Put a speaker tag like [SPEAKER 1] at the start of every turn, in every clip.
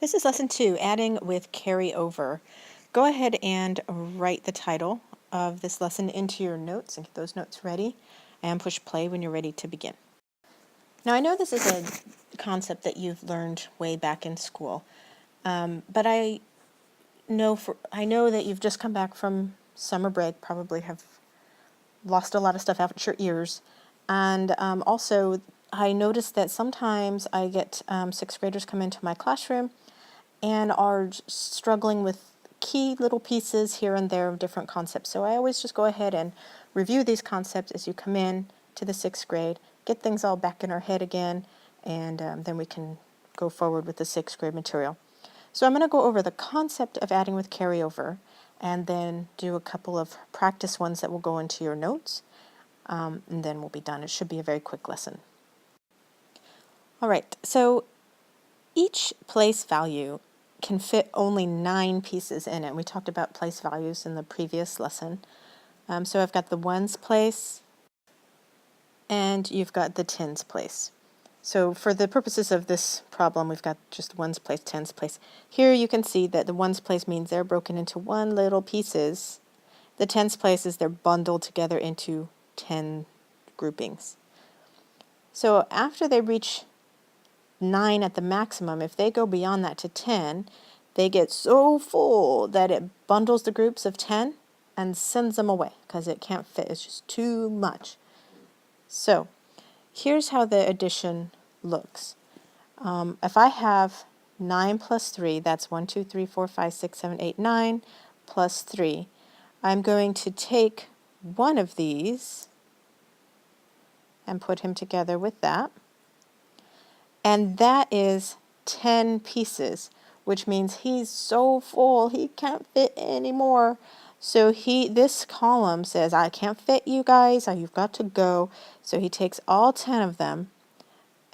[SPEAKER 1] This is lesson 2, adding with carryover. Go ahead and write the title of this lesson into your notes and get those notes ready and push play when you're ready to begin. Now I know this is a concept that you've learned way back in school, but I know that you've just come back from summer break, probably have lost a lot of stuff out your ears, and also I noticed that sometimes I get sixth graders come into my classroom and are struggling with key little pieces here and there of different concepts. So I always just go ahead and review these concepts as you come in to the sixth grade, get things all back in our head again, and then we can go forward with the sixth grade material. So I'm going to go over the concept of adding with carryover and then do a couple of practice ones that will go into your notes, and then we'll be done. It should be a very quick lesson. All right, so each place value can fit only 9 pieces in it. We talked about place values in the previous lesson. So I've got the ones place and you've got the tens place. So for the purposes of this problem, we've got just ones place, tens place. Here you can see that the ones place means they're broken into one little pieces. The tens place is they're bundled together into 10 groupings. So after they reach 9 at the maximum, if they go beyond that to 10, they get so full that it bundles the groups of 10 and sends them away because it can't fit. It's just too much. So here's how the addition looks. If I have 9 plus 3, that's 1, 2, 3, 4, 5, 6, 7, 8, 9 plus 3. I'm going to take one of these and put him together with that. And that is 10 pieces, which means he's so full he can't fit anymore. So this column says, I can't fit you guys, you've got to go. So he takes all 10 of them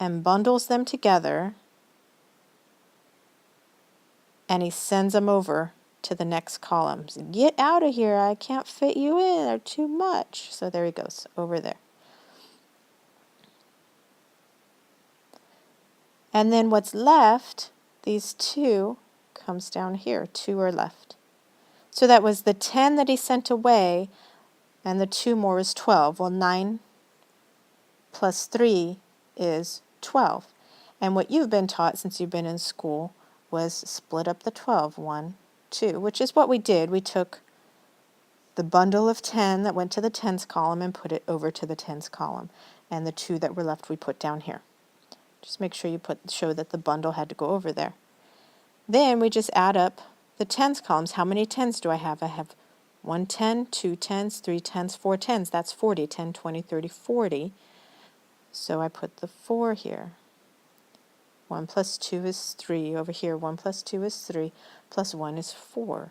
[SPEAKER 1] and bundles them together and he sends them over to the next column. So, get out of here, I can't fit you in, they're too much. So there he goes, over there. And then what's left, these 2, comes down here. 2 are left. So that was the 10 that he sent away, and the 2 more is 12. Well, 9 plus 3 is 12. And what you've been taught since you've been in school was split up the 12, 1, 2, which is what we did. We took the bundle of 10 that went to the tens column and put it over to the tens column. And the 2 that were left we put down here. Just make sure you show that the bundle had to go over there. Then we just add up the tens columns. How many tens do I have? I have 1 10, 2 tens, 3 tens, 4 tens. That's 40. 10, 20, 30, 40. So I put the 4 here. 1 plus 2 is 3. Over here, 1 plus 2 is 3. Plus 1 is 4.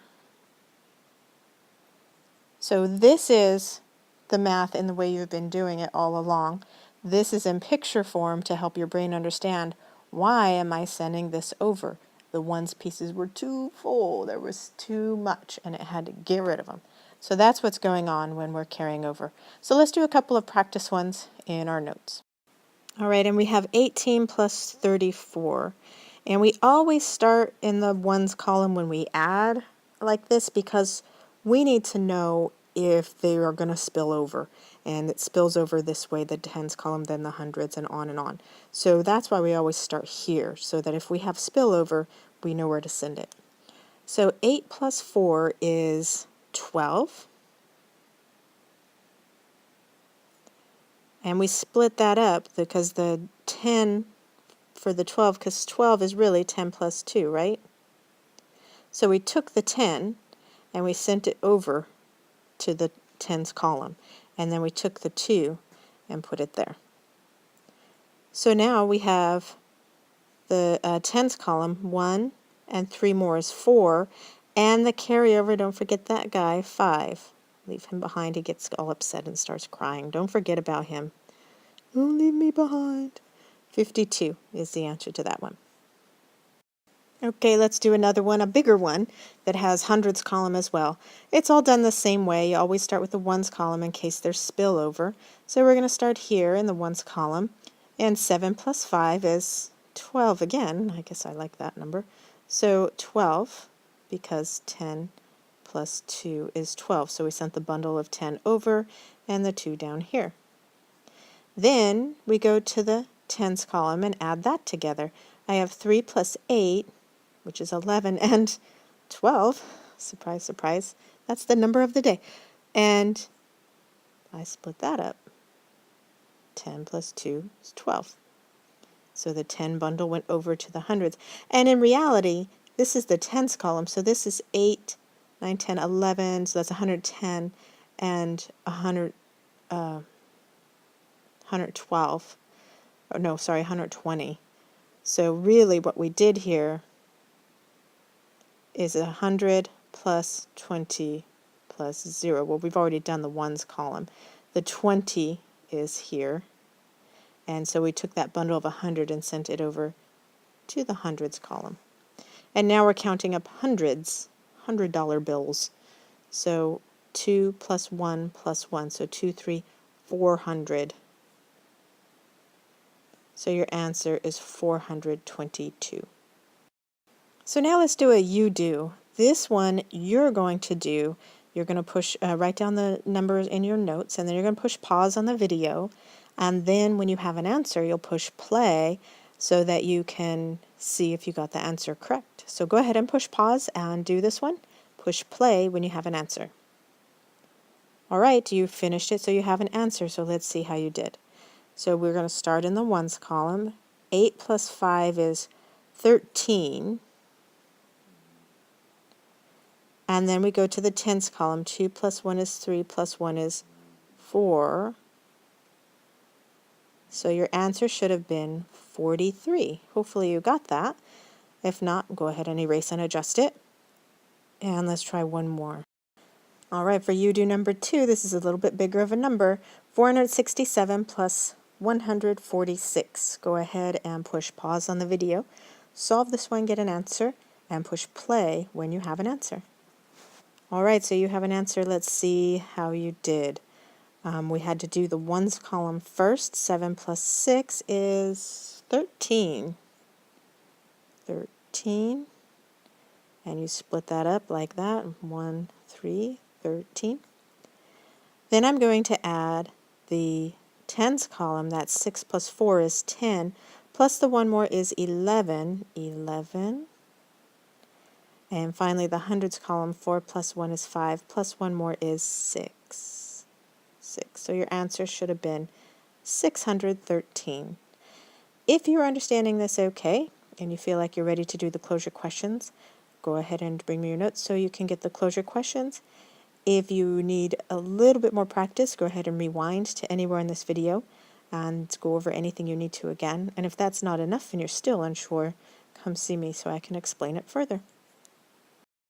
[SPEAKER 1] So this is the math in the way you've been doing it all along. This is in picture form to help your brain understand, why am I sending this over? The ones pieces were too full, there was too much, and it had to get rid of them. So that's what's going on when we're carrying over. So let's do a couple of practice ones in our notes. All right, and we have 18 plus 34. And we always start in the ones column when we add like this because we need to know if they are going to spill over. And it spills over this way, the tens column, then the hundreds, and on and on. So that's why we always start here, so that if we have spillover, we know where to send it. So 8 plus 4 is 12. And we split that up because the 10 for the 12, because 12 is really 10 plus 2, right? So we took the 10 and we sent it over to the tens column. And then we took the 2 and put it there. So now we have the tens column, 1 and 3 more is 4, and the carryover, don't forget that guy, 5. Leave him behind, he gets all upset and starts crying. Don't forget about him. Don't leave me behind. 52 is the answer to that one. Okay, let's do another one, a bigger one, that has hundreds column as well. It's all done the same way. You always start with the ones column in case there's spillover. So we're going to start here in the ones column. And 7 plus 5 is 12 again. I guess I like that number. So 12, because 10 plus 2 is 12. So we sent the bundle of 10 over and the 2 down here. Then we go to the tens column and add that together. I have 3 plus 8, which is 11, and 12. Surprise, surprise. That's the number of the day. And I split that up. 10 plus 2 is 12. So the 10 bundle went over to the hundreds. And in reality, this is the tens column. So this is 8, 9, 10, 11. So that's 110 and 112. Oh, no, sorry, 120. So really what we did here is 100 plus 20 plus 0. Well, we've already done the ones column. The 20 is here. And so we took that bundle of 100 and sent it over to the hundreds column. And now we're counting up hundreds, $100 bills. So 2 plus 1 plus 1. So 2, 3, 400. So your answer is 422. So now let's do a you do. This one you're going to do. You're going to push, write down the numbers in your notes, and then you're going to push pause on the video. And then when you have an answer, you'll push play so that you can see if you got the answer correct. So go ahead and push pause and do this one. Push play when you have an answer. All right, you finished it, so you have an answer. So let's see how you did. So we're going to start in the ones column. 8 plus 5 is 13. And then we go to the tens column. 2 plus 1 is 3 plus 1 is 4. So your answer should have been 43. Hopefully you got that. If not, go ahead and erase and adjust it. And let's try one more. All right, for you do number 2, this is a little bit bigger of a number. 467 plus 146. Go ahead and push pause on the video. Solve this one, get an answer, and push play when you have an answer. All right, so you have an answer. Let's see how you did. We had to do the ones column first. 7 plus 6 is 13. 13. And you split that up like that. 1, 3, 13. Then I'm going to add the tens column. That's 6 plus 4 is 10. Plus the one more is 11. 11. And finally the hundreds column. 4 plus 1 is 5. Plus one more is 6. 6. So your answer should have been 613. If you're understanding this okay, and you feel like you're ready to do the closure questions, go ahead and bring me your notes so you can get the closure questions. If you need a little bit more practice, go ahead and rewind to anywhere in this video and go over anything you need to again. And if that's not enough and you're still unsure, come see me so I can explain it further.